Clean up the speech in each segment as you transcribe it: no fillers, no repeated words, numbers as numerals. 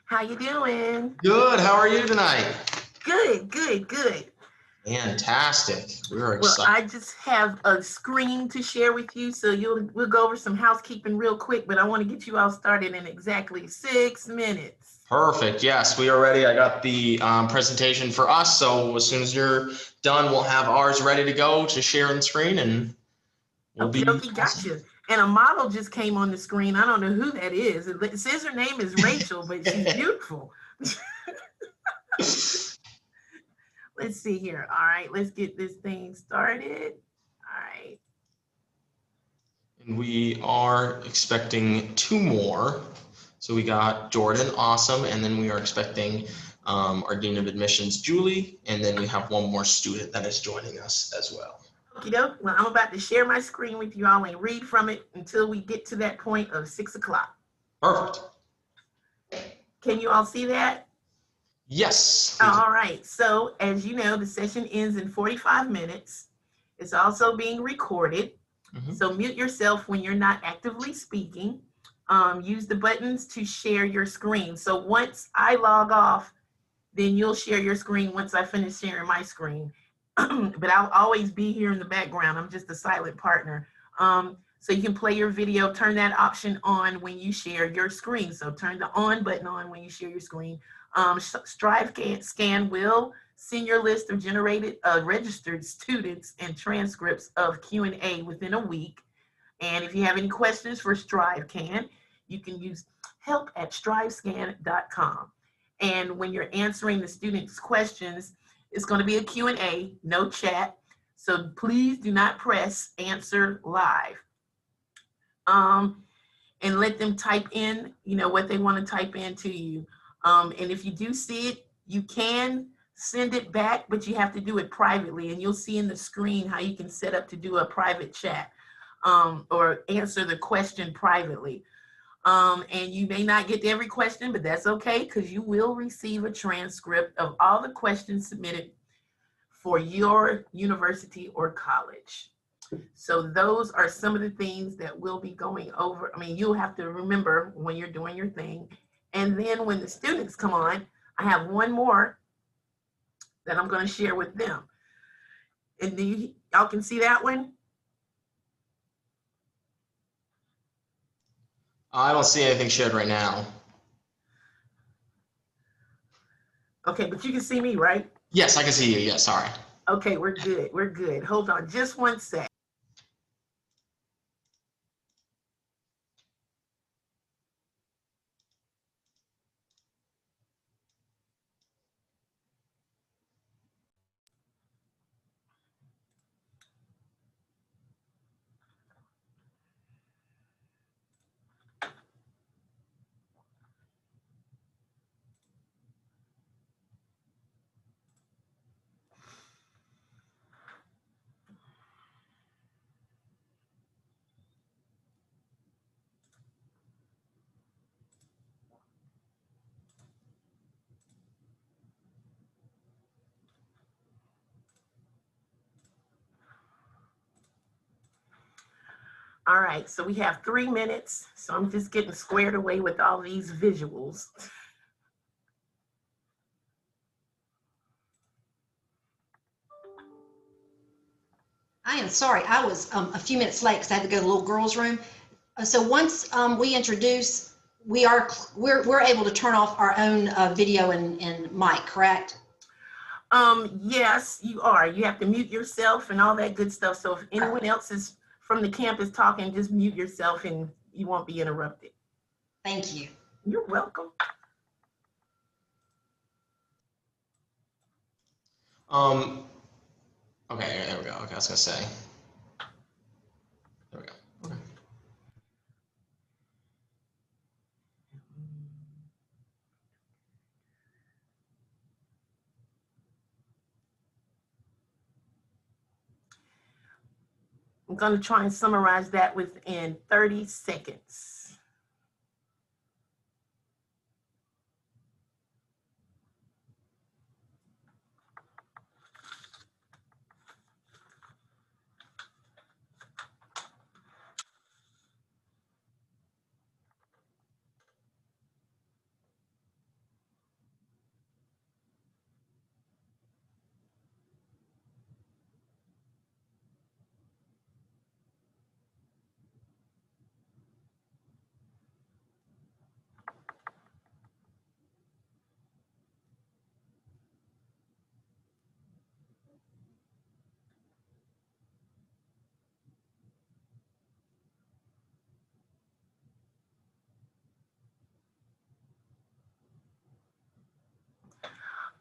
How you doing? Good. How are you tonight? Good, good, good. Fantastic. We're Well, excited. I just have a screen to share with you, so we'll go over some housekeeping real quick, but I want to get you all started in exactly 6 minutes. Perfect. Yes, we are ready. I got the presentation for us, so as soon as you're done, we'll have ours ready to go to share on the screen, and we'll Okay, be okay, awesome. gotcha. And a model just came on the screen. I don't know who that is. It says her name is Rachel, but she's beautiful. Let's see here. All right, let's get this thing started. All right. And we are expecting 2 more. So we got Jordan, awesome, and then we are expecting our Dean of Admissions, Julie, and then we have one more student that is joining us as well. Okie doke. Well, I'm about to share my screen with you all and read from it until we get to that point of 6 o'clock. Perfect. Can you all see that? Yes. All right. So, as you know, the session ends in 45 minutes. It's also being recorded. So, mute yourself when you're not actively speaking. Use the buttons to share your screen. So, once I log off, then you'll share your screen once I finish sharing my screen. But I'll always be here in the background. I'm just a silent partner. So you can play your video, turn that option on when you share your screen. So turn the on button on when you share your screen. Strive Scan will send your list of generated registered students and transcripts of Q&A within a week. And if you have any questions for StriveCan, you can use help@strivescan.com. And when you're answering the students' questions, it's going to be a Q&A, no chat. So please do not press answer live. And let them type in, what they want to type in to you. And if you do see it, you can send it back, but you have to do it privately. And you'll see in the screen how you can set up to do a private chat or answer the question privately. And you may not get to every question, but that's okay, because you will receive a transcript of all the questions submitted for your university or college. So those are some of the things that we'll be going over. I mean, you'll have to remember when you're doing your thing. And then when the students come on, I have one more that I'm going to share with them. And then y'all can see that one? I don't see anything shared right now. Okay, but you can see me, right? Yes, I can see you. Yes, sorry. Okay, we're good. We're good. Hold on just one sec. All right, so we have 3 minutes. So I'm just getting squared away with all these visuals. I am sorry, I was a few minutes late because I had to go to the little girls' room. So once we introduce, we're able to turn off our own video and mic, correct? Yes, you are. You have to mute yourself and all that good stuff. So if anyone else is from the campus talking, just mute yourself and you won't be interrupted. Thank you. You're welcome. Okay, there we go. Okay, I was gonna say. There we go. Okay. I'm going to try and summarize that within 30 seconds.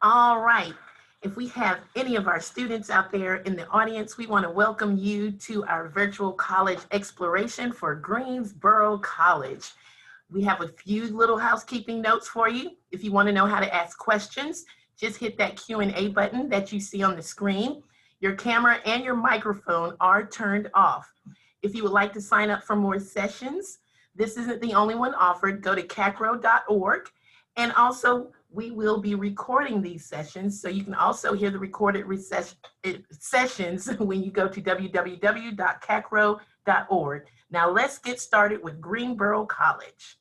All right. If we have any of our students out there in the audience, we want to welcome you to our virtual college exploration for Greensboro College. We have a few little housekeeping notes for you. If you want to know how to ask questions, just hit that Q&A button that you see on the screen. Your camera and your microphone are turned off. If you would like to sign up for more sessions, this isn't the only one offered. Go to CACRAO.org. And also, we will be recording these sessions, so you can also hear the recorded sessions when you go to www.cacrao.org. Now let's get started with Greensboro College.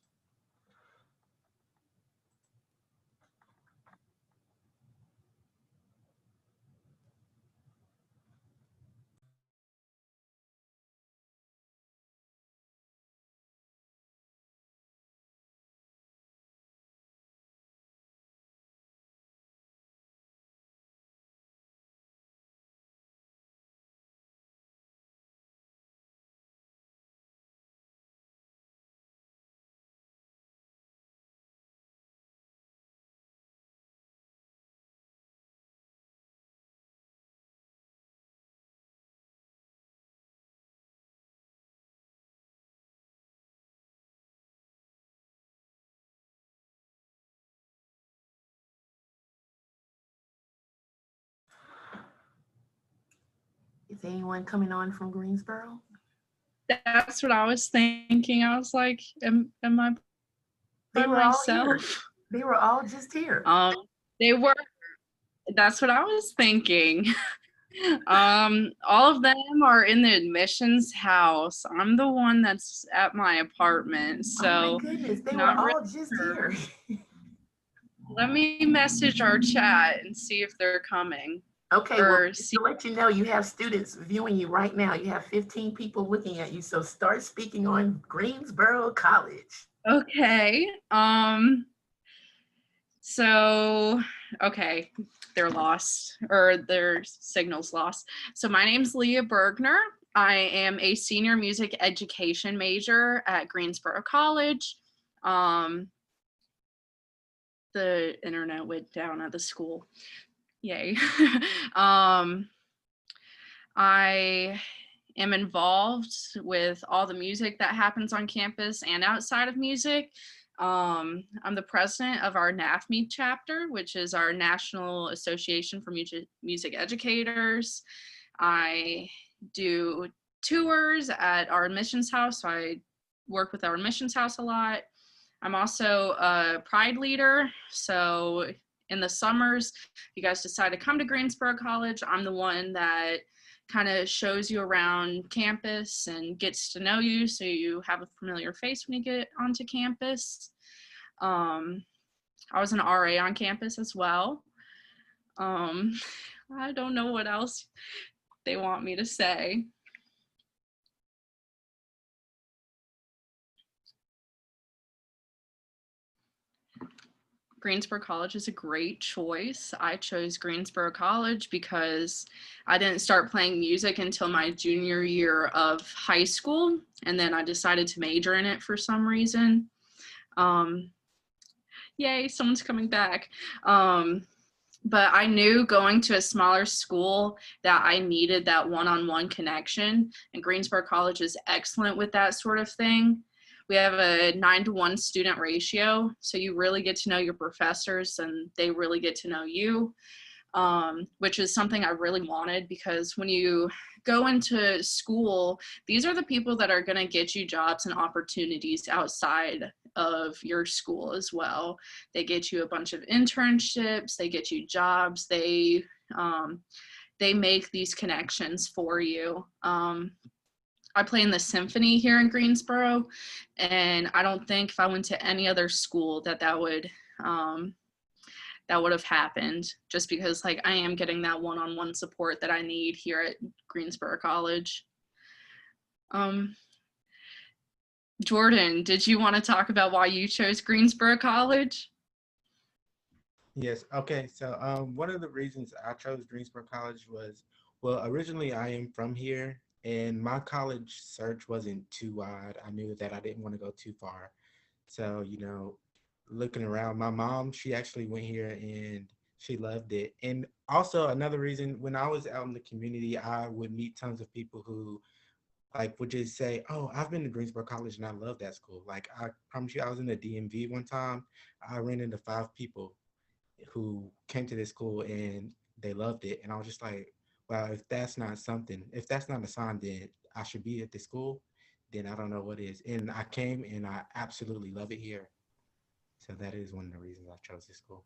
Is anyone coming on from Greensboro? That's what I was thinking. I was like, am I by myself? They were all just here. They were. That's what I was thinking. All of them are in the admissions house. I'm the one that's at my apartment. So oh my goodness, they were all just here. Let me message our chat and see if they're coming. Okay, well, to let you know, you have students viewing you right now. You have 15 people looking at you. So start speaking on Greensboro College. Okay. So, okay, they're lost, or their signal's lost. So my name's Leah Bergner. I am a senior music education major at Greensboro College. The internet went down at the school. Yay. I am involved with all the music that happens on campus and outside of music. I'm the president of our NAFME chapter, which is our National Association for Music Educators. I do tours at our admissions house, so I work with our admissions house a lot. I'm also a Pride leader, so in the summers, if you guys decide to come to Greensboro College, I'm the one that kind of shows you around campus and gets to know you, so you have a familiar face when you get onto campus. I was an RA on campus as well. I don't know what else they want me to say. Greensboro College is a great choice. I chose Greensboro College because I didn't start playing music until my junior year of high school, and then I decided to major in it for some reason. Yay, someone's coming back. But I knew going to a smaller school that I needed that one-on-one connection, and Greensboro College is excellent with that sort of thing. We have a 9-to-1 student ratio, so you really get to know your professors and they really get to know you, which is something I really wanted, because when you go into school, these are the people that are going to get you jobs and opportunities outside of your school as well. They get you a bunch of internships, they get you jobs, they make these connections for you. I play in the symphony here in Greensboro, and I don't think if I went to any other school that would have happened, just because like I am getting that one-on-one support that I need here at Greensboro College. Jordan, did you want to talk about why you chose Greensboro College? Yes. Okay. So one of the reasons I chose Greensboro College was, well, originally I am from here, and my college search wasn't too wide. I knew that I didn't want to go too far. So, looking around, my mom, she actually went here in She loved it. And also another reason, when I was out in the community, I would meet tons of people who like would just say, "Oh, I've been to Greensboro College and I love that school." Like I promise you, I was in the DMV one time. I ran into 5 people who came to this school and they loved it, and I was just like, "Wow, if that's not something, if that's not a sign that I should be at this school, then I don't know what is." And I came and I absolutely love it here. So that is one of the reasons I chose this school.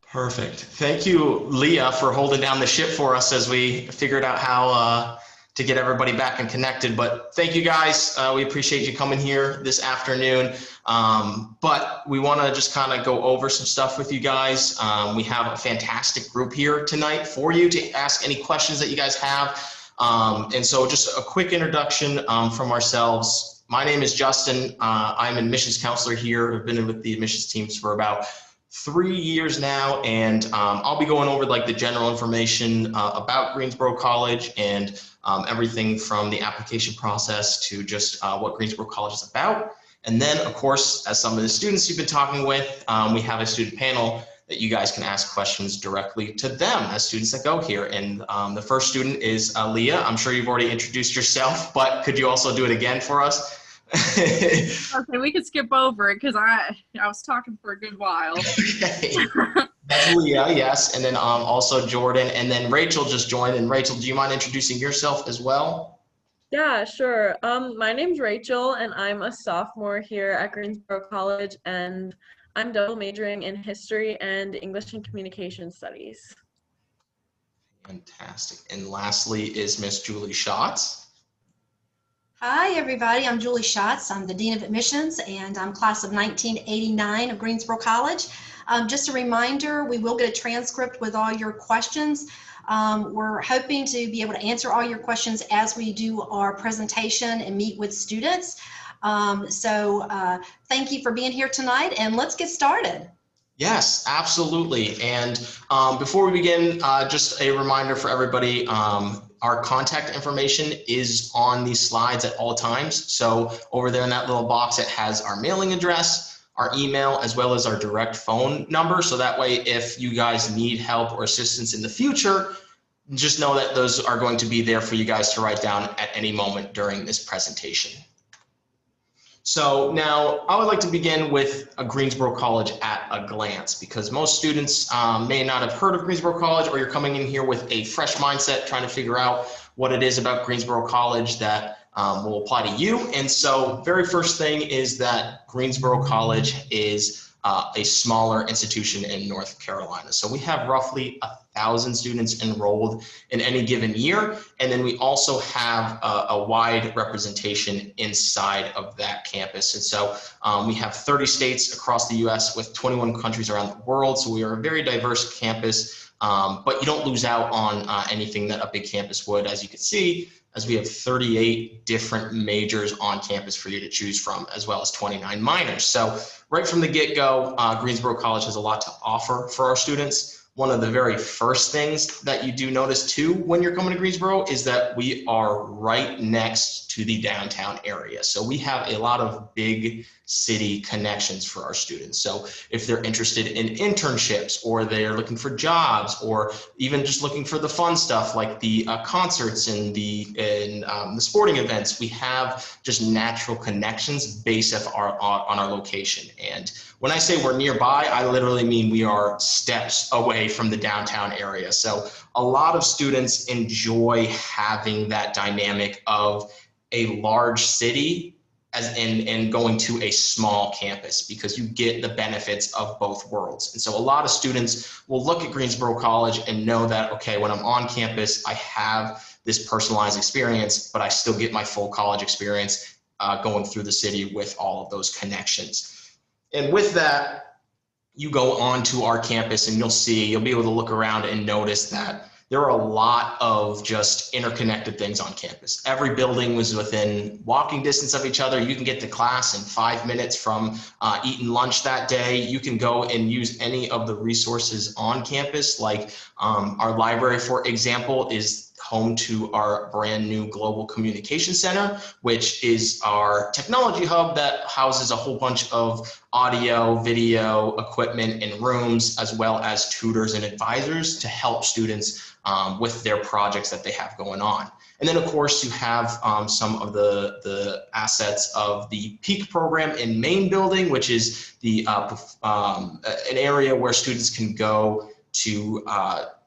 Perfect. Thank you, Leah, for holding down the ship for us as we figured out how to get everybody back and connected. But thank you guys. We appreciate you coming here this afternoon. But we want to just kind of go over some stuff with you guys. We have a fantastic group here tonight for you to ask any questions that you guys have. And so just a quick introduction from ourselves. My name is Justin. I'm an admissions counselor here. I've been with the admissions teams for about 3 years now, and I'll be going over like the general information about Greensboro College and everything from the application process to just what Greensboro College is about. And then, of course, as some of the students you've been talking with, we have a student panel that you guys can ask questions directly to them as students that go here. And the first student is Leah. I'm sure you've already introduced yourself, but could you also do it again for us? Okay, we could skip over it because I was talking for a good while. Okay. That's Leah, yes, and then also Jordan, and then Rachel just joined. And Rachel, do you mind introducing yourself as well? Yeah, sure. My name's Rachel, and I'm a sophomore here at Greensboro College, and I'm double majoring in history and English and communication studies. Fantastic. And lastly is Miss Julie Schatz. Hi, everybody. I'm Julie Schatz. I'm the Dean of Admissions, and I'm class of 1989 of Greensboro College. Just a reminder, we will get a transcript with all your questions. We're hoping to be able to answer all your questions as we do our presentation and meet with students. Thank you for being here tonight, and let's get started. Yes, absolutely. And before we begin, just a reminder for everybody, our contact information is on these slides at all times. So over there in that little box, it has our mailing address, our email, as well as our direct phone number. So that way, if you guys need help or assistance in the future, just know that those are going to be there for you guys to write down at any moment during this presentation. So now I would like to begin with a Greensboro College at a glance, because most students may not have heard of Greensboro College, or you're coming in here with a fresh mindset trying to figure out what it is about Greensboro College that will apply to you. And so very first thing is that Greensboro College is a smaller institution in North Carolina. So we have roughly 1,000 students enrolled in any given year. And then we also have a wide representation inside of that campus. And so we have 30 states across the US with 21 countries around the world. So we are a very diverse campus, but you don't lose out on anything that a big campus would, as you can see, as we have 38 different majors on campus for you to choose from, as well as 29 minors. So right from the get-go, Greensboro College has a lot to offer for our students. One of the very first things that you do notice too when you're coming to Greensboro is that we are right next to the downtown area. So we have a lot of big city connections for our students. So if they're interested in internships, or they're looking for jobs, or even just looking for the fun stuff like the concerts and the sporting events, we have just natural connections based on our location. And when I say we're nearby, I literally mean we are steps away from the downtown area. So a lot of students enjoy having that dynamic of a large city and going to a small campus, because you get the benefits of both worlds. And so a lot of students will look at Greensboro College and know that, okay, when I'm on campus, I have this personalized experience, but I still get my full college experience going through the city with all of those connections. And with that, you go on to our campus and you'll be able to look around and notice that there are a lot of just interconnected things on campus. Every building was within walking distance of each other. You can get to class in 5 minutes from eating lunch that day. You can go and use any of the resources on campus, like our library, for example, is home to our brand new Global Communication Center, which is our technology hub that houses a whole bunch of audio, video, equipment in rooms, as well as tutors and advisors to help students with their projects that they have going on. And then, of course, you have some of the assets of the PEAK program in main building, which is the an area where students can go to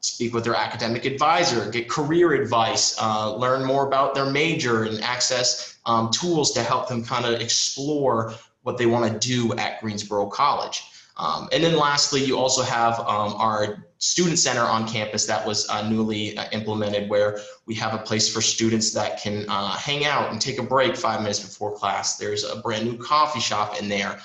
speak with their academic advisor, get career advice, learn more about their major, and access tools to help them kind of explore what they want to do at Greensboro College. And then lastly, you also have our student center on campus that was newly implemented, where we have a place for students that can hang out and take a break 5 minutes before class. There's a brand new coffee shop in there.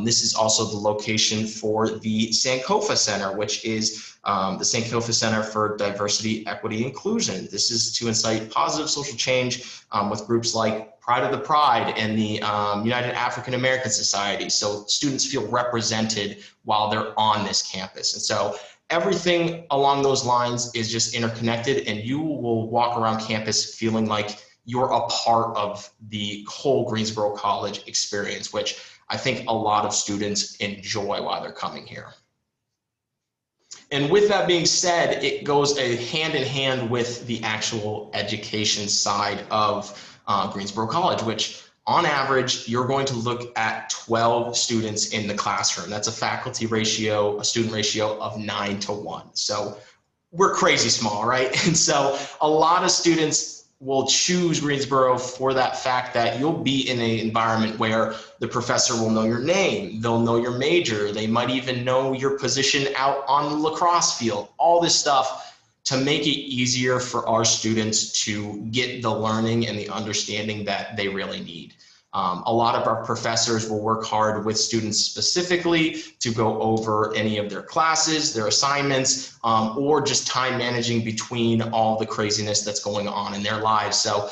This is also the location for the Sankofa Center, which is the Sankofa Center for Diversity, Equity, Inclusion. This is to incite positive social change with groups like Pride of the Pride and the United African American Society, so students feel represented while they're on this campus. And so everything along those lines is just interconnected, and you will walk around campus feeling like you're a part of the whole Greensboro College experience, which I think a lot of students enjoy while they're coming here. And with that being said, it goes hand in hand with the actual education side of Greensboro College, which on average, you're going to look at 12 students in the classroom. That's a faculty ratio, a student ratio of 9-to-1. So we're crazy small, right? And so a lot of students will choose Greensboro for that fact that you'll be in an environment where the professor will know your name, they'll know your major, they might even know your position out on the lacrosse field, all this stuff to make it easier for our students to get the learning and the understanding that they really need. A lot of our professors will work hard with students specifically to go over any of their classes, their assignments, or just time managing between all the craziness that's going on in their lives. So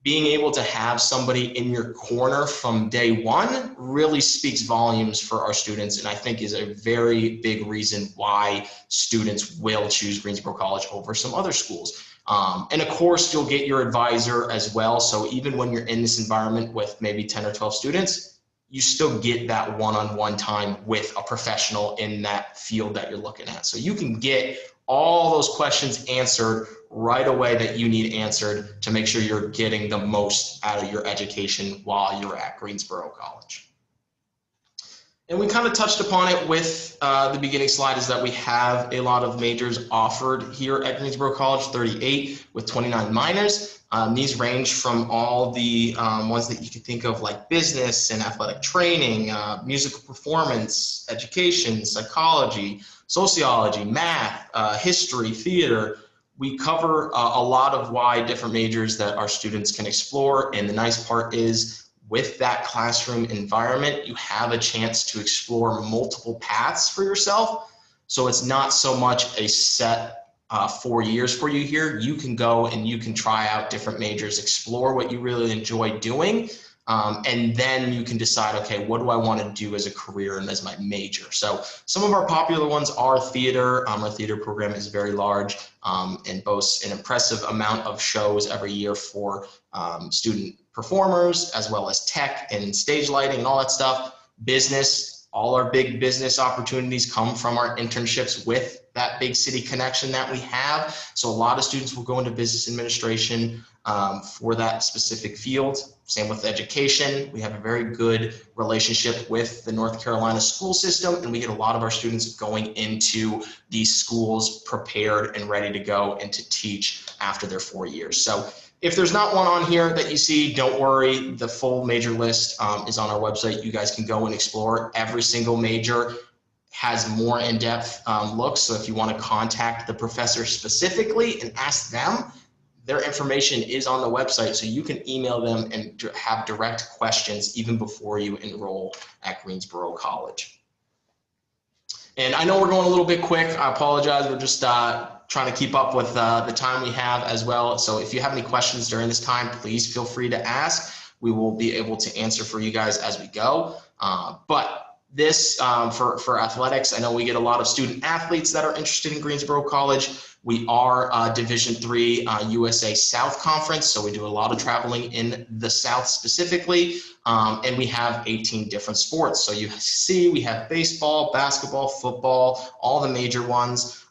being able to have somebody in your corner from day one really speaks volumes for our students, and I think is a very big reason why students will choose Greensboro College over some other schools. And of course, you'll get your advisor as well. So even when you're in this environment with maybe 10 or 12 students, you still get that one-on-one time with a professional in that field that you're looking at. So you can get all those questions answered right away that you need answered to make sure you're getting the most out of your education while you're at Greensboro College. And we kind of touched upon it with the beginning slide, is that we have a lot of majors offered here at Greensboro College, 38 with 29 minors. These range from all the ones that you can think of, like business and athletic training, musical performance, education, psychology, sociology, math, history, theater. We cover a lot of wide different majors that our students can explore. And the nice part is, with that classroom environment, you have a chance to explore multiple paths for yourself. So it's not so much a set 4 years for you here. You can go and you can try out different majors, explore what you really enjoy doing, and then you can decide, okay, what do I want to do as a career and as my major? So some of our popular ones are theater. Our theater program is very large and boasts an impressive amount of shows every year for student performers, as well as tech and stage lighting and all that stuff. Business, all our big business opportunities come from our internships with that big city connection that we have. So a lot of students will go into business administration for that specific field. Same with education. We have a very good relationship with the North Carolina school system, and we get a lot of our students going into these schools prepared and ready to go and to teach after their 4 years. So if there's not one on here that you see, don't worry. The full major list is on our website. You guys can go and explore. Every single major has more in-depth looks. So if you want to contact the professor specifically and ask them, their information is on the website. So you can email them and have direct questions even before you enroll at Greensboro College. And I know we're going a little bit quick. I apologize. We're just trying to keep up with the time we have as well. So if you have any questions during this time, please feel free to ask. We will be able to answer for you guys as we go. But this for athletics. I know we get a lot of student athletes that are interested in Greensboro College. We are Division III USA South Conference, so we do a lot of traveling in the South specifically, and we have 18 different sports. So you see we have baseball, basketball, football, all the major ones.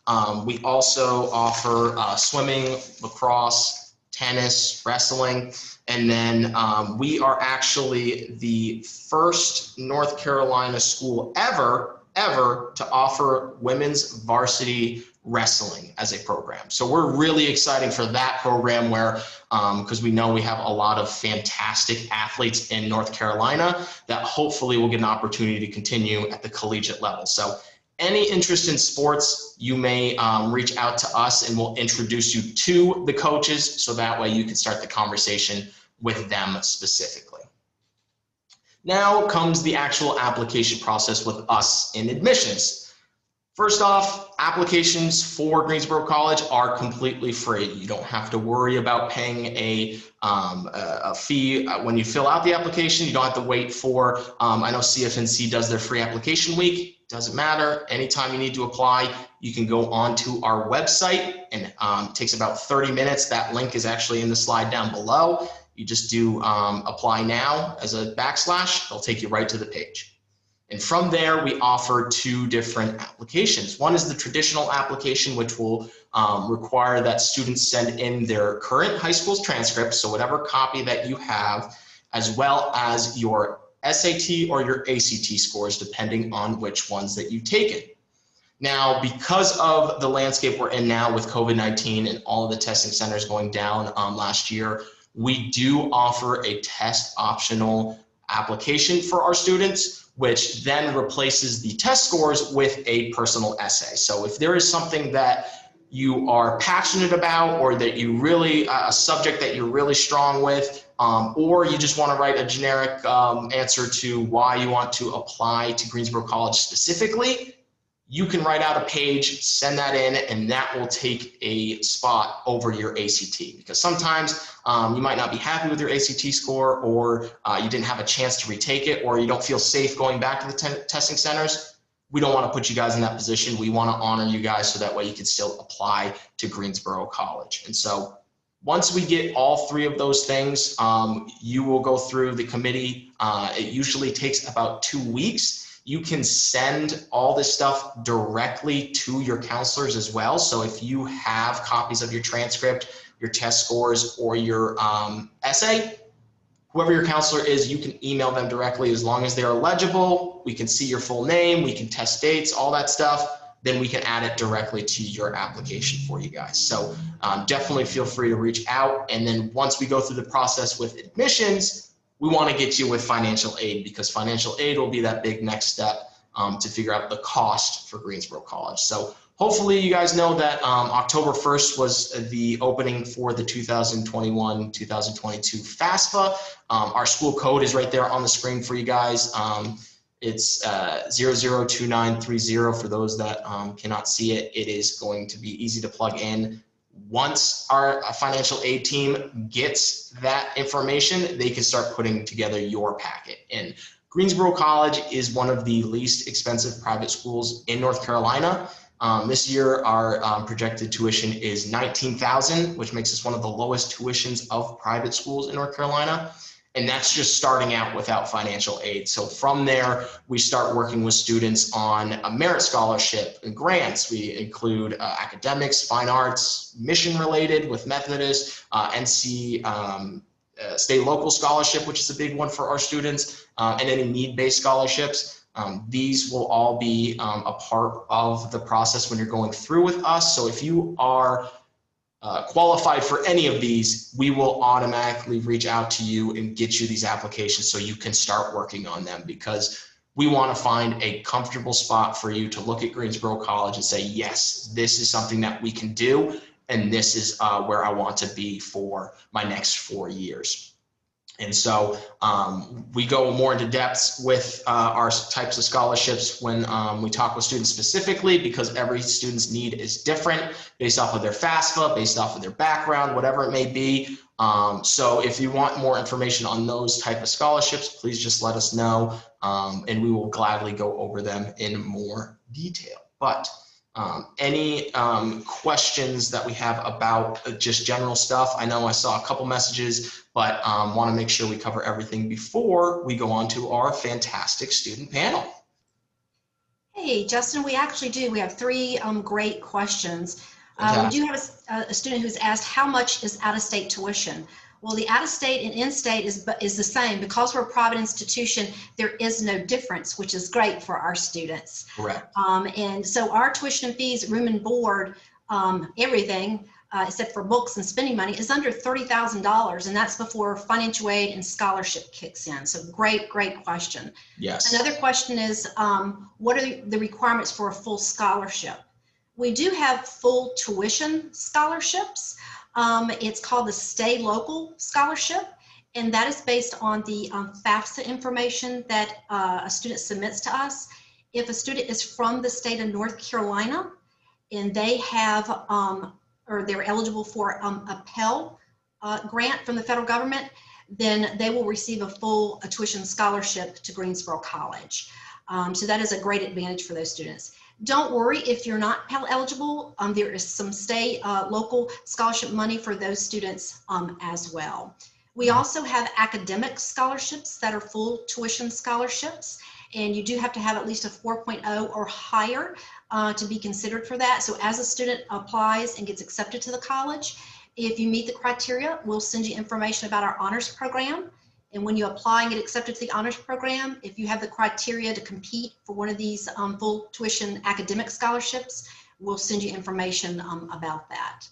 We also offer swimming, lacrosse, tennis, wrestling, and then we are actually the first North Carolina school ever to offer women's varsity wrestling as a program. So we're really excited for that program where, because we know we have a lot of fantastic athletes in North Carolina that hopefully will get an opportunity to continue at the collegiate level. So any interest in sports, you may reach out to us and we'll introduce you to the coaches so that way you can start the conversation with them specifically. Now comes the actual application process with us in admissions. First off, applications for Greensboro College are completely free. You don't have to worry about paying a fee when you fill out the application. You don't have to wait for, I know CFNC does their free application week. Doesn't matter. Anytime you need to apply, you can go onto our website, and it takes about 30 minutes. That link is actually in the slide down below. You just do apply now as a backslash. It'll take you right to the page. And from there, we offer two different applications. One is the traditional application, which will require that students send in their current high school's transcript, so whatever copy that you have, as well as your SAT or your ACT scores, depending on which ones that you've taken. Now, because of the landscape we're in now with COVID-19 and all of the testing centers going down last year, we do offer a test optional application for our students, which then replaces the test scores with a personal essay. So if there is something that you are passionate about, or that you really, a subject that you're really strong with, or you just want to write a generic answer to why you want to apply to Greensboro College specifically, you can write out a page, send that in, and that will take a spot over your ACT. Because sometimes you might not be happy with your ACT score, or you didn't have a chance to retake it, or you don't feel safe going back to the testing centers. We don't want to put you guys in that position. We want to honor you guys so that way you can still apply to Greensboro College. And so once we get all three of those things, you will go through the committee. It usually takes about 2 weeks. You can send all this stuff directly to your counselors as well. So if you have copies of your transcript, your test scores, or your essay, whoever your counselor is, you can email them directly. As long as they're legible, we can see your full name, we can test dates, all that stuff, then we can add it directly to your application for you guys. So definitely feel free to reach out. And then once we go through the process with admissions, we want to get you with financial aid, because financial aid will be that big next step to figure out the cost for Greensboro College. So hopefully you guys know that October 1st was the opening for the 2021-2022 FAFSA. Our school code is right there on the screen for you guys. It's 002930 for those that cannot see it. It is going to be easy to plug in. Once our financial aid team gets that information, they can start putting together your packet. And Greensboro College is one of the least expensive private schools in North Carolina. This year, our projected tuition is $19,000, which makes us one of the lowest tuitions of private schools in North Carolina. And that's just starting out without financial aid. So from there, we start working with students on a merit scholarship and grants. We include academics, fine arts, mission related with Methodist, NC state local scholarship, which is a big one for our students, and any need-based scholarships. These will all be a part of the process when you're going through with us. So if you are qualified for any of these, we will automatically reach out to you and get you these applications so you can start working on them, because we want to find a comfortable spot for you to look at Greensboro College and say, yes, this is something that we can do, and this is where I want to be for my next 4 years. And so we go more into depth with our types of scholarships when we talk with students specifically, because every student's need is different based off of their FAFSA, based off of their background, whatever it may be. So if you want more information on those type of scholarships, please just let us know, and we will gladly go over them in more detail. But any questions that we have about just general stuff? I know I saw a couple messages, but want to make sure we cover everything before we go on to our fantastic student panel. Hey, Justin, we actually do. We have three great questions. We do have a student who's asked, how much is out-of-state tuition? Well, the out-of-state and in-state is the same. Because we're a private institution, there is no difference, which is great for our students. Correct. And so our tuition and fees, room and board, everything, except for books and spending money, is under $30,000, and that's before financial aid and scholarship kicks in. So great question. Yes. Another question is, what are the requirements for a full scholarship? We do have full tuition scholarships. It's called the Stay Local Scholarship, and that is based on the FAFSA information that a student submits to us. If a student is from the state of North Carolina and they have, or they're eligible for a Pell grant from the federal government, then they will receive a full tuition scholarship to Greensboro College. So that is a great advantage for those students. Don't worry if you're not Pell eligible. There is some state local scholarship money for those students as well. We also have academic scholarships that are full tuition scholarships, and you do have to have at least a 4.0 or higher to be considered for that. So as a student applies and gets accepted to the college, if you meet the criteria, we'll send you information about our honors program. And when you apply and get accepted to the honors program, if you have the criteria to compete for one of these full tuition academic scholarships, we'll send you information about that.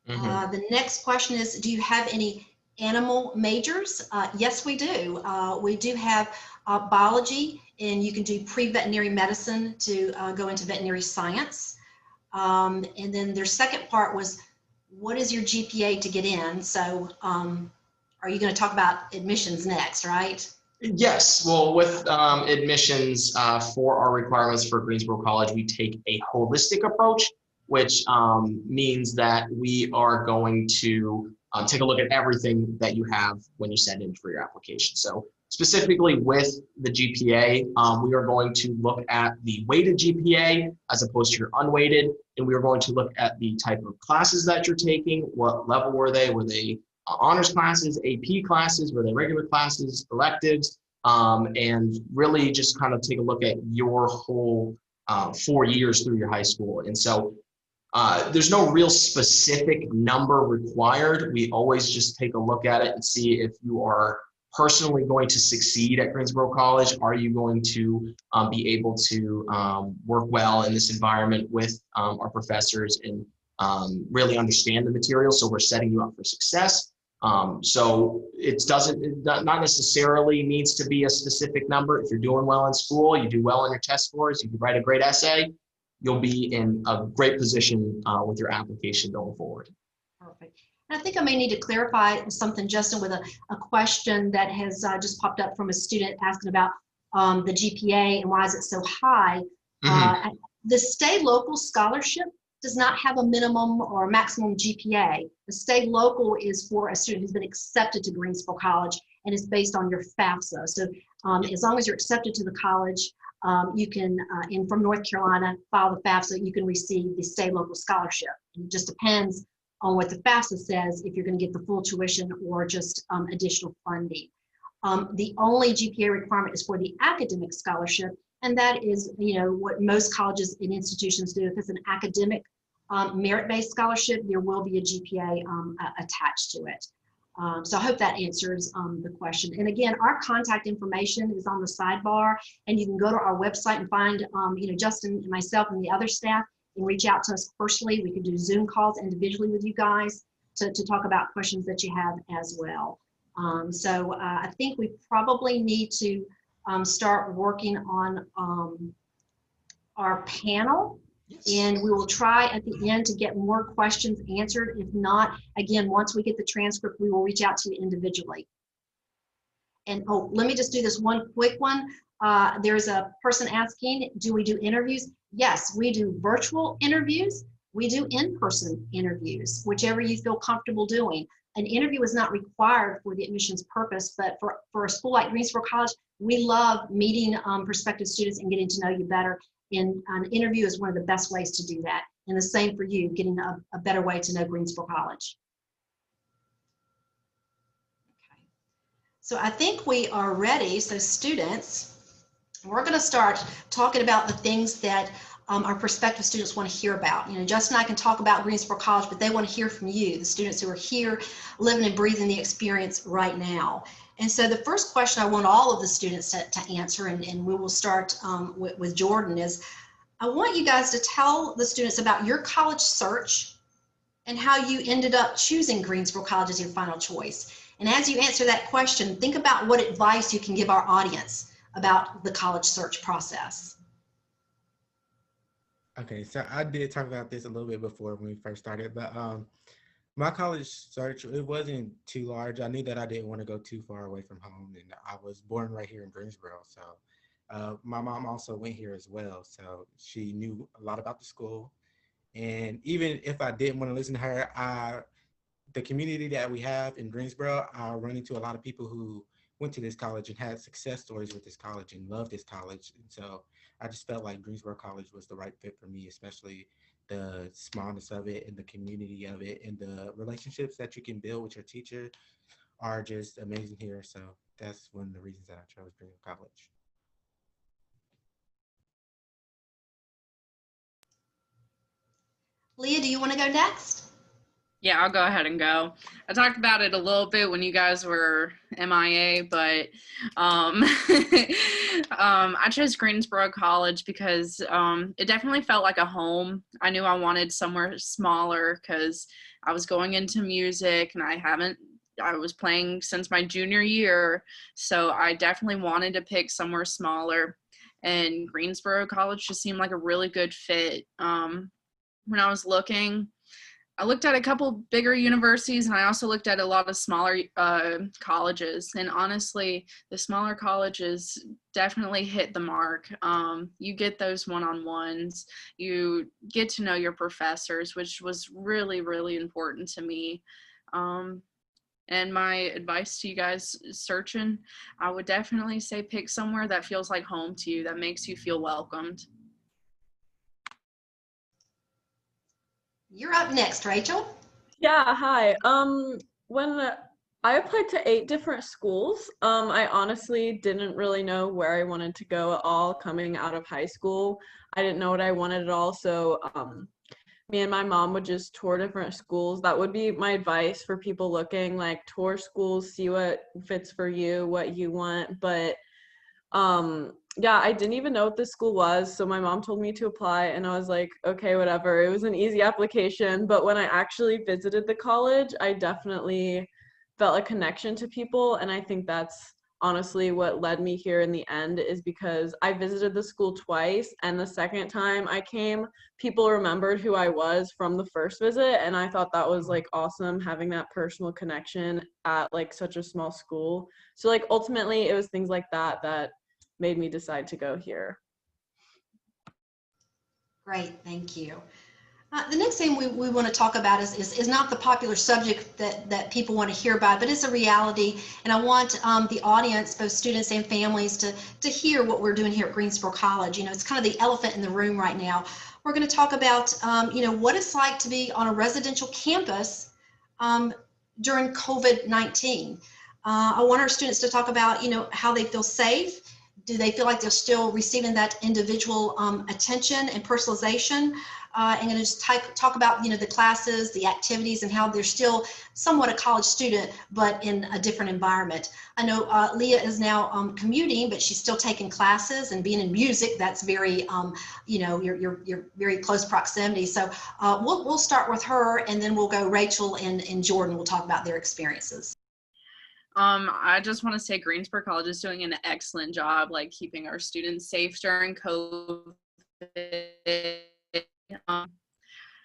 Mm-hmm. The next question is, do you have any animal majors? Yes, we do. We do have biology, and you can do pre-veterinary medicine to go into veterinary science. And then their second part was, what is your GPA to get in? So are you going to talk about admissions next, right? Yes. Well, with admissions for our requirements for Greensboro College, we take a holistic approach, which means that we are going to take a look at everything that you have when you send in for your application. So specifically with the GPA, we are going to look at the weighted GPA as opposed to your unweighted, and we are going to look at the type of classes that you're taking. What level were they? Were they honors classes, AP classes, were they regular classes, electives, and really just kind of take a look at your whole 4 years through your high school. And so there's no real specific number required. We always just take a look at it and see if you are personally going to succeed at Greensboro College. Are you going to be able to work well in this environment with our professors and really understand the material? So we're setting you up for success. So it not necessarily needs to be a specific number. If you're doing well in school, you do well on your test scores, you can write a great essay, you'll be in a great position with your application going forward. Perfect. And I think I may need to clarify something, Justin, with a question that has just popped up from a student asking about the GPA and why is it so high. Mm-hmm. The state local scholarship does not have a minimum or maximum GPA. The state local is for a student who's been accepted to Greensboro College and is based on your FAFSA. So as long as you're accepted to the college, you can, and from North Carolina, file the FAFSA, you can receive the state local scholarship. And it just depends on what the FAFSA says, if you're going to get the full tuition or just additional funding. The only GPA requirement is for the academic scholarship, and that is, what most colleges and institutions do. If it's an academic merit-based scholarship, there will be a GPA attached to it. So I hope that answers the question. And again, our contact information is on the sidebar, and you can go to our website and find, Justin and myself and the other staff, and reach out to us personally. We can do Zoom calls individually with you guys to talk about questions that you have as well. So I think we probably need to start working on our panel. Yes. And we will try at the end to get more questions answered. If not, again, once we get the transcript, we will reach out to you individually. And oh, let me just do this one quick one. There's a person asking, do we do interviews? Yes, we do virtual interviews. We do in-person interviews, whichever you feel comfortable doing. An interview is not required for the admissions purpose, but for a school like Greensboro College, we love meeting prospective students and getting to know you better. And an interview is one of the best ways to do that. And the same for you, getting a better way to know Greensboro College. Okay. So I think we are ready. So students, we're going to start talking about the things that our prospective students want to hear about. You know, Justin and I can talk about Greensboro College, but they want to hear from you, the students who are here living and breathing the experience right now. And so the first question I want all of the students to answer, and we will start with Jordan, is I want you guys to tell the students about your college search and how you ended up choosing Greensboro College as your final choice. And as you answer that question, think about what advice you can give our audience about the college search process. Okay, so I did talk about this a little bit before when we first started, but my college search, it wasn't too large. I knew that I didn't want to go too far away from home, and I was born right here in Greensboro. So my mom also went here as well, so she knew a lot about the school. And even if I didn't want to listen to her, the community that we have in Greensboro, I run into a lot of people who went to this college and had success stories with this college and loved this college. And so I just felt like Greensboro College was the right fit for me, especially the smallness of it and the community of it and the relationships that you can build with your teacher are just amazing here. So that's one of the reasons that I chose Greensboro College. Leah, do you want to go next? Yeah, I'll go ahead and go. I talked about it a little bit when you guys were MIA, but I chose Greensboro College because it definitely felt like a home. I knew I wanted somewhere smaller because I was going into music and I was playing since my junior year, so I definitely wanted to pick somewhere smaller. And Greensboro College just seemed like a really good fit. When I was looking, I looked at a couple bigger universities, and I also looked at a lot of smaller colleges. And honestly, the smaller colleges definitely hit the mark. You get those one-on-ones. You get to know your professors, which was really, really important to me. And my advice to you guys searching, I would definitely say pick somewhere that feels like home to you, that makes you feel welcomed. You're up next, Rachel. Yeah, hi. When I applied to 8 different schools, I honestly didn't really know where I wanted to go at all coming out of high school. I didn't know what I wanted at all, so me and my mom would just tour different schools. That would be my advice for people looking, like tour schools, see what fits for you, what you want. But yeah, I didn't even know what this school was, so my mom told me to apply, and I was like, okay, whatever. It was an easy application, but when I actually visited the college, I definitely felt a connection to people, and I think that's honestly what led me here in the end, is because I visited the school twice, and the second time I came, people remembered who I was from the first visit, and I thought that was like awesome, having that personal connection at like such a small school. So like ultimately it was things like that that made me decide to go here. Great, thank you. The next thing we want to talk about is not the popular subject that people want to hear about, but it's a reality. And I want the audience, both students and families, to hear what we're doing here at Greensboro College. You know, it's kind of the elephant in the room right now. We're going to talk about, you know, what it's like to be on a residential campus during COVID-19. I want our students to talk about, you know, how they feel safe. Do they feel like they're still receiving that individual attention and personalization? And going to just talk about, you know, the classes, the activities, and how they're still somewhat a college student, but in a different environment. I know Leah is now commuting, but she's still taking classes, and being in music, that's very, you know, you're very close proximity. So we'll start with her, and then we'll go Rachel and Jordan. We'll talk about their experiences. I just want to say Greensboro College is doing an excellent job, like keeping our students safe during COVID. I'm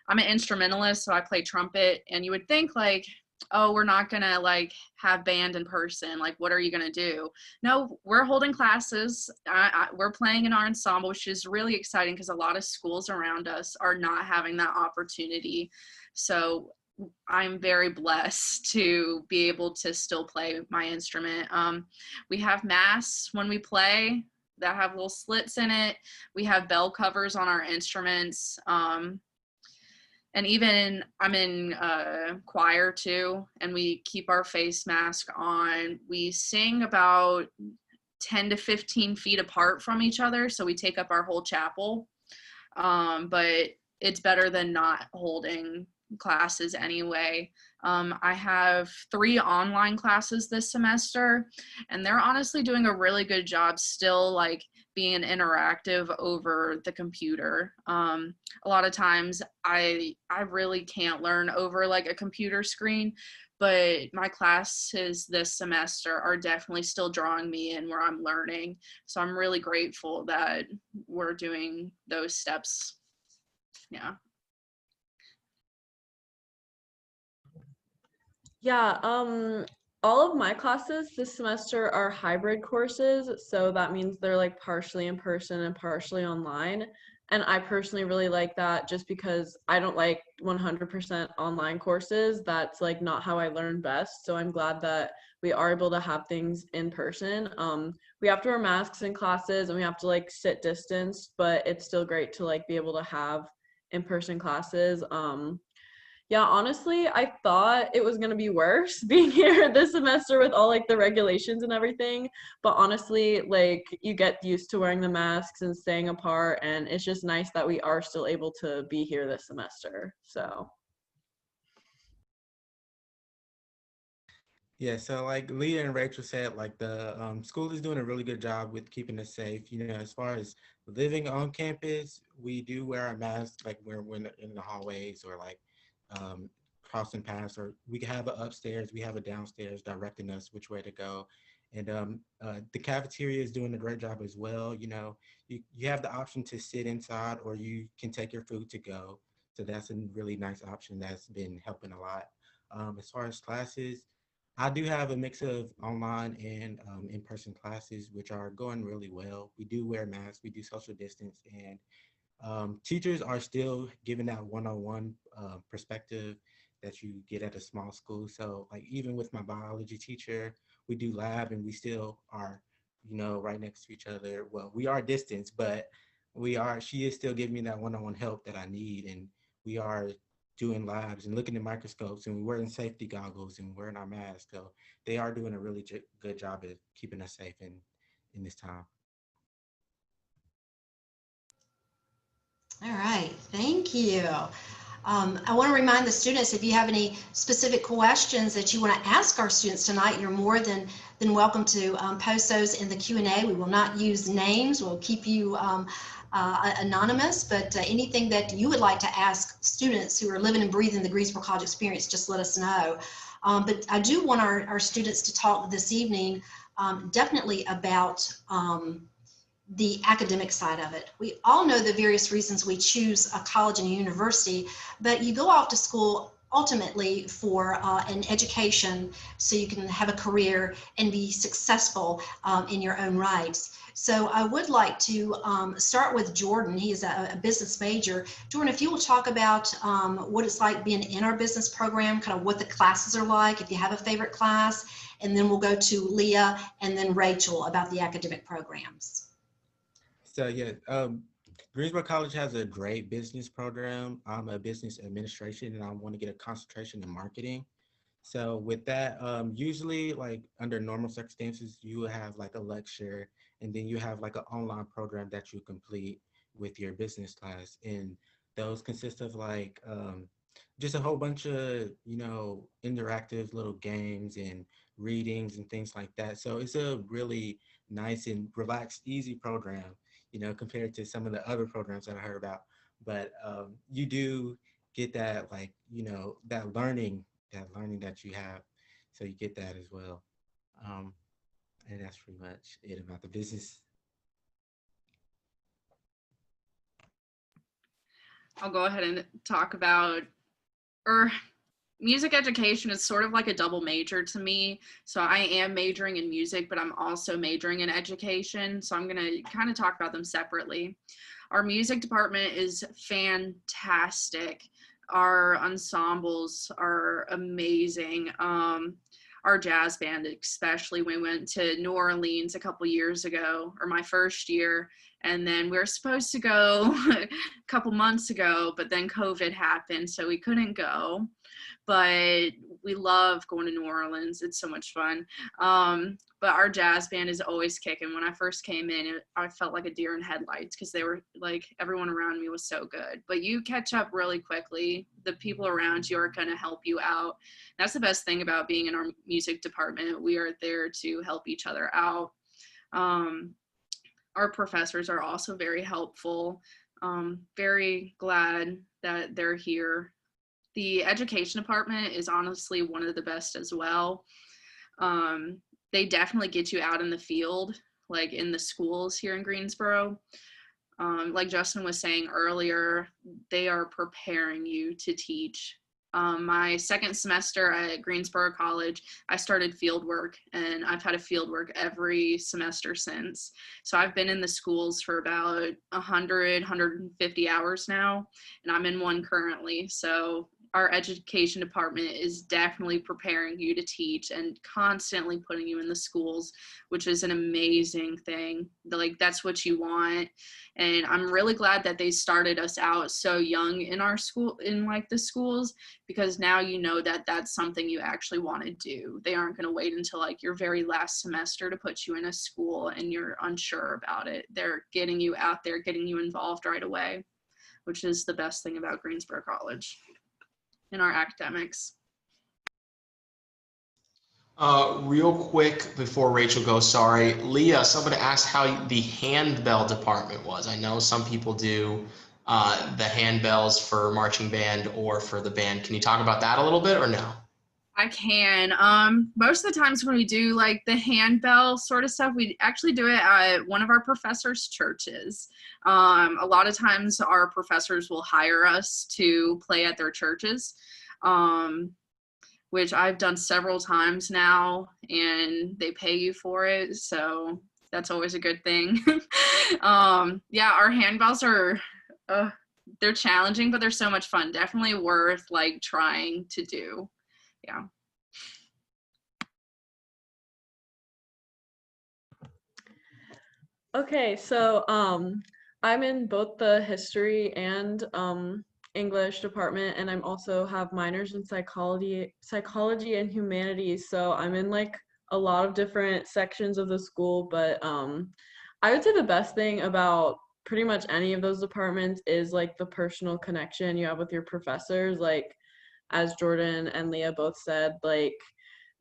an instrumentalist, so I play trumpet, and you would think like oh, we're not gonna like have band in person. Like, what are you gonna do? No, we're holding classes. We're playing in our ensemble, which is really exciting because a lot of schools around us are not having that opportunity. So I'm very blessed to be able to still play my instrument. We have masks when we play that have little slits in it. We have bell covers on our instruments. And even I'm in choir too, and we keep our face mask on. We sing about 10 to 15 feet apart from each other, so we take up our whole chapel. But it's better than not holding classes anyway. I have 3 online classes this semester, and they're honestly doing a really good job still like being interactive over the computer. A lot of times I really can't learn over like a computer screen, but my classes this semester are definitely still drawing me in where I'm learning. So I'm really grateful that we're doing those steps. Yeah. Yeah, all of my classes this semester are hybrid courses, so that means they're like partially in person and partially online. And I personally really like that just because I don't like 100% online courses. That's like not how I learn best. So I'm glad that we are able to have things in person. We have to wear masks in classes and we have to like sit distance, but it's still great to like be able to have in-person classes. Yeah, honestly, I thought it was gonna be worse being here this semester with all like the regulations and everything. But honestly, like you get used to wearing the masks and staying apart, and it's just nice that we are still able to be here this semester. So Yeah, so like Leah and Rachel said, like the school is doing a really good job with keeping us safe. You know, as far as living on campus, we do wear our masks like we're in the hallways or like um, crossing paths, or we have a upstairs, we have a downstairs directing us which way to go. And the cafeteria is doing a great job as well. You know, you have the option to sit inside or you can take your food to go. So that's a really nice option that's been helping a lot. As far as classes, I do have a mix of online and in-person classes, which are going really well. We do wear masks, we do social distance, and teachers are still giving that one-on-one perspective that you get at a small school. So like even with my biology teacher, we do lab and we still are, you know, right next to each other. Well, we are distance, but she is still giving me that one-on-one help that I need. And we are doing labs and looking at microscopes and we're wearing safety goggles and wearing our masks. So they are doing a really good job at keeping us safe in this time. All right, thank you. I want to remind the students, if you have any specific questions that you want to ask our students tonight, you're more than welcome to post those in the Q&A. We will not use names. We'll keep you anonymous, but anything that you would like to ask students who are living and breathing the Greensboro College experience, just let us know. But I do want our students to talk this evening definitely about the academic side of it. We all know the various reasons we choose a college and a university, but you go off to school ultimately for an education so you can have a career and be successful in your own rights. So I would like to start with Jordan. He is a business major. Jordan, if you will talk about what it's like being in our business program, kind of what the classes are like, if you have a favorite class, and then we'll go to Leah and then Rachel about the academic programs. So yeah, Greensboro College has a great business program. I'm a business administration and I want to get a concentration in marketing. So with that, usually like under normal circumstances, you will have like a lecture and then you have like an online program that you complete with your business class. And those consist of like just a whole bunch of, you know, interactive little games and readings and things like that. So it's a really nice and relaxed, easy program, you know, compared to some of the other programs that I heard about. But you do get that like, you know, that learning that you have. So you get that as well. Um, and that's pretty much it about the business. I'll go ahead and talk about, or music education is sort of like a double major to me. So I am majoring in music, but I'm also majoring in education. So I'm going to kind of talk about them separately. Our music department is fantastic. Our ensembles are amazing. Our jazz band, especially, we went to New Orleans a couple years ago, or my first year, and then we were supposed to go a couple months ago, but then COVID happened, so we couldn't go. But we love going to New Orleans. It's so much fun. But our jazz band is always kicking. When I first came in, I felt like a deer in headlights because they were like, everyone around me was so good. But you catch up really quickly. The people around you are going to help you out. That's the best thing about being in our music department. We are there to help each other out. Our professors are also very helpful. Very glad that they're here. The education department is honestly one of the best as well. They definitely get you out in the field, like in the schools here in Greensboro. Like Justin was saying earlier, they are preparing you to teach. My second semester at Greensboro College, I started field work, and I've had a field work every semester since. So I've been in the schools for about 100, 150 hours now, and I'm in one currently. So our education department is definitely preparing you to teach and constantly putting you in the schools, which is an amazing thing. Like, that's what you want. And I'm really glad that they started us out so young in our school, in like the schools, because now you know that that's something you actually want to do. They aren't going to wait until like your very last semester to put you in a school and you're unsure about it. They're getting you out there, getting you involved right away, which is the best thing about Greensboro College in our academics. Real quick before Rachel goes, sorry, Leah, somebody asked how the handbell department was. I know some people do the handbells for marching band or for the band. Can you talk about that a little bit or no? I can. Most of the times when we do like the handbell sort of stuff, we actually do it at one of our professors' churches. A lot of times our professors will hire us to play at their churches, which I've done several times now, and they pay you for it. So that's always a good thing. Yeah, our handbells are, they're challenging, but they're so much fun. Definitely worth like trying to do. Yeah. Okay, so I'm in both the history and English department, and I'm also have minors in psychology and humanities. So I'm in like a lot of different sections of the school, but I would say the best thing about pretty much any of those departments is like the personal connection you have with your professors. Like, as Jordan and Leah both said, like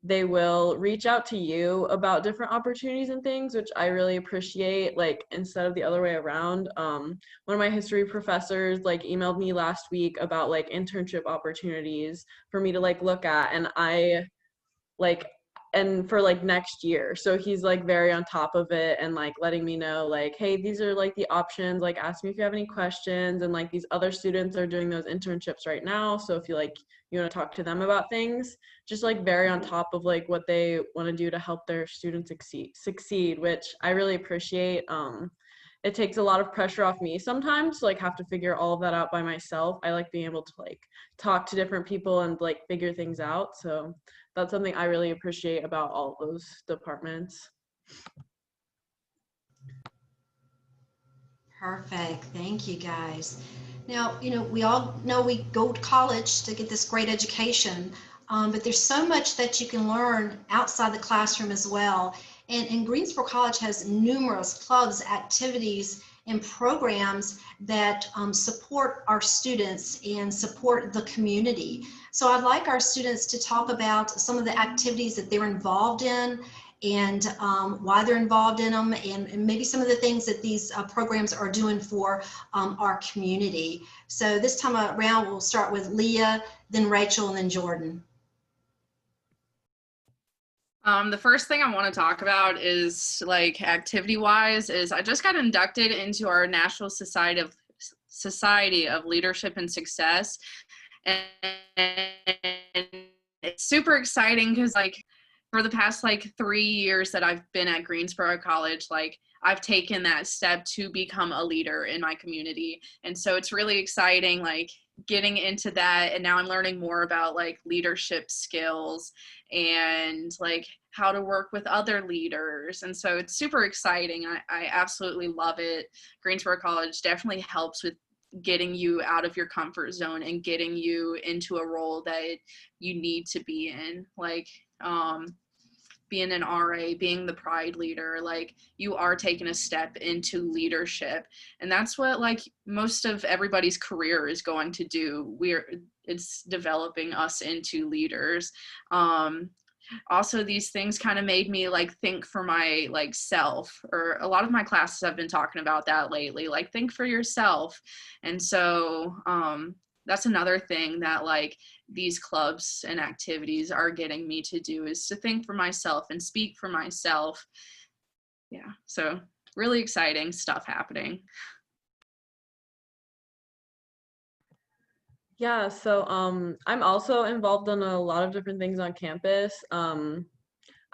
they will reach out to you about different opportunities and things, which I really appreciate, like instead of the other way around. One of my history professors like emailed me last week about like internship opportunities for me to like look at, and for like next year. So he's like very on top of it and like letting me know like, hey, these are like the options, like ask me if you have any questions, and like these other students are doing those internships right now, so if you want to talk to them about things, just like very on top of like what they want to do to help their students succeed, which I really appreciate. It takes a lot of pressure off me sometimes to like have to figure all of that out by myself. I like being able to like talk to different people and like figure things out. So that's something I really appreciate about all those departments. Perfect. Thank you, guys. Now, we all know we go to college to get this great education, but there's so much that you can learn outside the classroom as well. And Greensboro College has numerous clubs, activities, and programs that support our students and support the community. So I'd like our students to talk about some of the activities that they're involved in and why they're involved in them, and maybe some of the things that these programs are doing for our community. So this time around, we'll start with Leah, then Rachel, and then Jordan. The first thing I want to talk about is like activity-wise is I just got inducted into our National Society of Leadership and Success. and it's super exciting because like for the past like 3 years that I've been at Greensboro College, like I've taken that step to become a leader in my community. And so it's really exciting, like getting into that. And now I'm learning more about like leadership skills and like how to work with other leaders. And so it's super exciting. I absolutely love it. Greensboro College definitely helps with getting you out of your comfort zone and getting you into a role that you need to be in. Like, being an RA, being the pride leader, like you are taking a step into leadership. And that's what like most of everybody's career is going to do. It's developing us into leaders. Also, these things kind of made me like think for my like self, or a lot of my classes have been talking about that lately, like think for yourself. And so that's another thing that like these clubs and activities are getting me to do, is to think for myself and speak for myself. Yeah, so really exciting stuff happening. Yeah, so I'm also involved in a lot of different things on campus.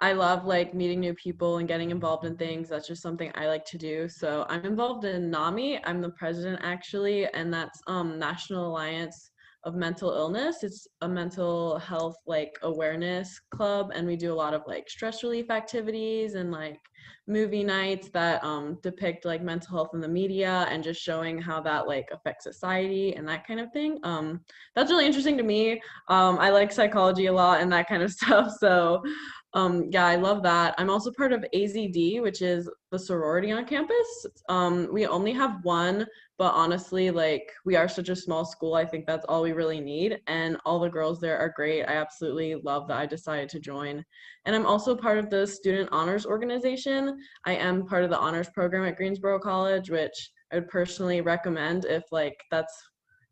I love like meeting new people and getting involved in things. That's just something I like to do. So I'm involved in NAMI. I'm the president actually, and that's National Alliance of Mental Illness. It's a mental health like awareness club, and we do a lot of like stress relief activities and like movie nights that depict like mental health in the media and just showing how that like affects society and that kind of thing. That's really interesting to me. I like psychology a lot and that kind of stuff. So yeah, I love that. I'm also part of AZD, which is the sorority on campus. We only have one, but honestly, like we are such a small school, I think that's all we really need. And all the girls there are great. I absolutely love that I decided to join. And I'm also part of the Student Honors Organization. I am part of the honors program at Greensboro College, which I would personally recommend if like that's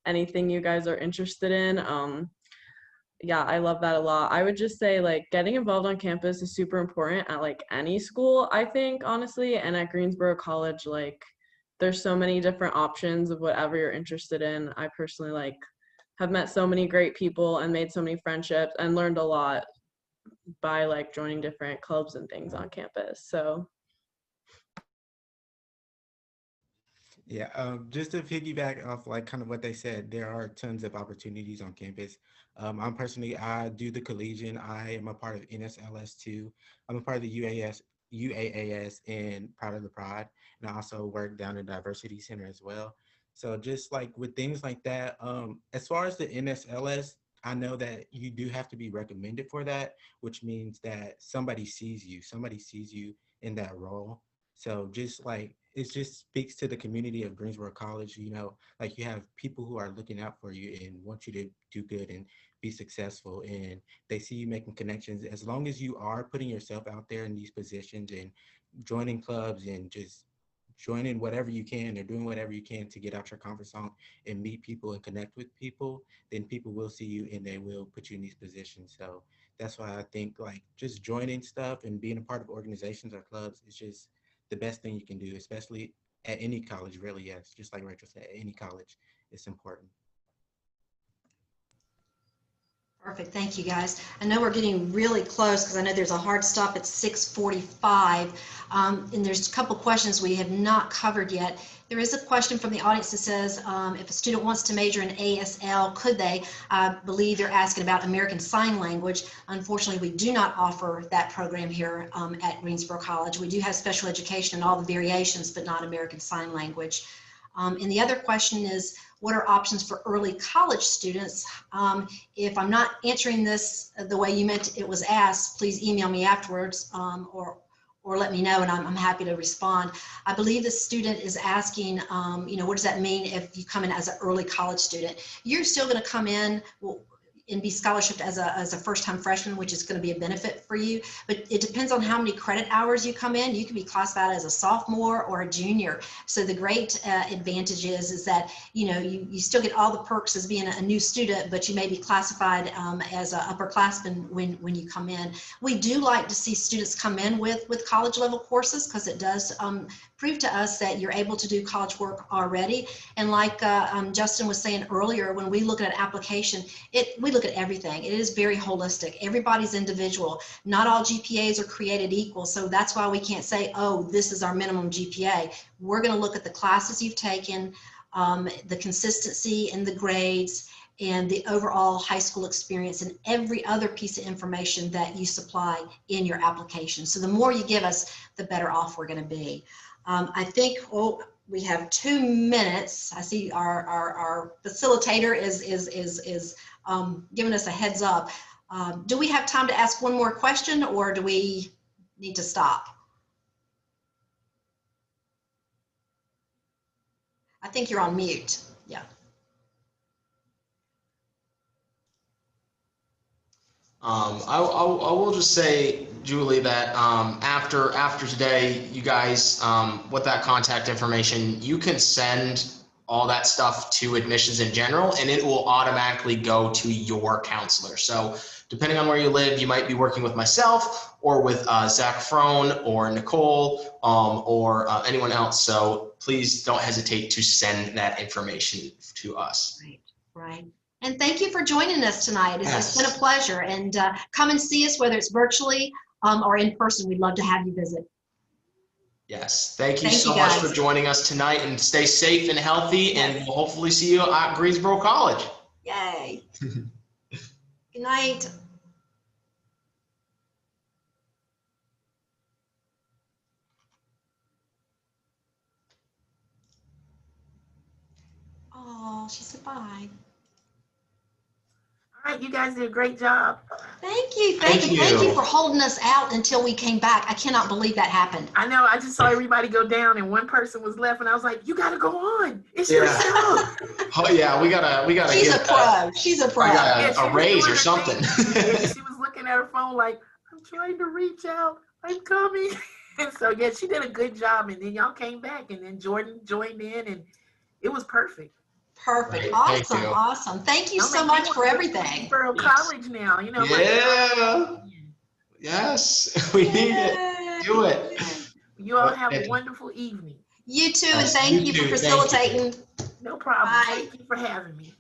anything you guys are interested in. Yeah, I love that a lot. I would just say like getting involved on campus is super important at like any school, I think, honestly. And at Greensboro College, like there's so many different options of whatever you're interested in. I personally like have met so many great people and made so many friendships and learned a lot by like joining different clubs and things on campus. So Yeah, just to piggyback off like kind of what they said, there are tons of opportunities on campus. I do the collegian. I am a part of NSLS too. I'm a part of the UAAS, and part of the Pride, and I also work down in Diversity Center as well. So just like with things like that, as far as the NSLS, I know that you do have to be recommended for that, which means that somebody sees you in that role. So just like it just speaks to the community of Greensboro College, like you have people who are looking out for you and want you to do good and be successful, and they see you making connections. As long as you are putting yourself out there in these positions and joining clubs and just joining whatever you can or doing whatever you can to get out your comfort zone and meet people and connect with people, then people will see you and they will put you in these positions. So that's why I think like just joining stuff and being a part of organizations or clubs is just the best thing you can do, especially at any college, really. Yes, just like Rachel said, at any college, it's important. Perfect. Thank you, guys. I know we're getting really close because I know there's a hard stop at 6:45, and there's a couple questions we have not covered yet. There is a question from the audience that says, if a student wants to major in ASL, could they? I believe they're asking about American Sign Language. Unfortunately, we do not offer that program here at Greensboro College. We do have special education and all the variations, but not American Sign Language. And the other question is, what are options for early college students? If I'm not answering this the way you meant it was asked, please email me afterwards or let me know, and I'm happy to respond. I believe the student is asking, what does that mean if you come in as an early college student? You're still going to come in, well, and be scholarshiped as a first-time freshman, which is going to be a benefit for you. But it depends on how many credit hours you come in. You can be classified as a sophomore or a junior. So the great advantage is that, you know, you still get all the perks as being a new student, but you may be classified as an upperclassman when you come in. We do like to see students come in with college level courses, because it does prove to us that you're able to do college work already. And like Justin was saying earlier, when we look at an application, we look at everything. It is very holistic. Everybody's individual. Not all GPAs are created equal. So that's why we can't say, oh, this is our minimum GPA. We're going to look at the classes you've taken, the consistency in the grades, and the overall high school experience, and every other piece of information that you supply in your application. So the more you give us, the better off we're going to be. I think, oh, we have 2 minutes. I see our facilitator is giving us a heads up. Do we have time to ask one more question, or do we need to stop? I think you're on mute. Yeah. I will just say, Julie, that after today, you guys, with that contact information, you can send all that stuff to admissions in general, and it will automatically go to your counselor. So depending on where you live, you might be working with myself or with Zach Frone or Nicole or anyone else. So please don't hesitate to send that information to us. Right, right. And thank you for joining us tonight. It's Yes. been a pleasure. And come and see us, whether it's virtually or in person. We'd love to have you visit. Yes. Thank you Thank so you, much guys. for joining us tonight, and stay safe and healthy, and we'll hopefully see you at Greensboro College. Yay. Good night. Oh, she said bye. All right, you guys did a great job. Thank you. Thank Thank you you. for holding us out until we came back. I cannot believe that happened. I know, I just saw everybody go down and one person was left, and I was like, you gotta go on. It's your Yeah. show. Oh yeah, we gotta She's give a pro. She's a pro. I Yeah, got she a was raise doing or her something. thing. Yeah, she was looking at her phone like, I'm trying to reach out. I'm coming. And so, yeah, she did a good job. And then y'all came back, and then Jordan joined in, and it was perfect. Perfect. Right, thank Awesome. you. Awesome. Thank you Don't so make me much want for to go to everything. Greensboro Yes. College now, you know. Yeah. Yes, we need it. Do it. You all have a Thank you. wonderful evening. You too, and Yes, thank you for too. Thank you. facilitating. No problem. Bye. Thank you for having me.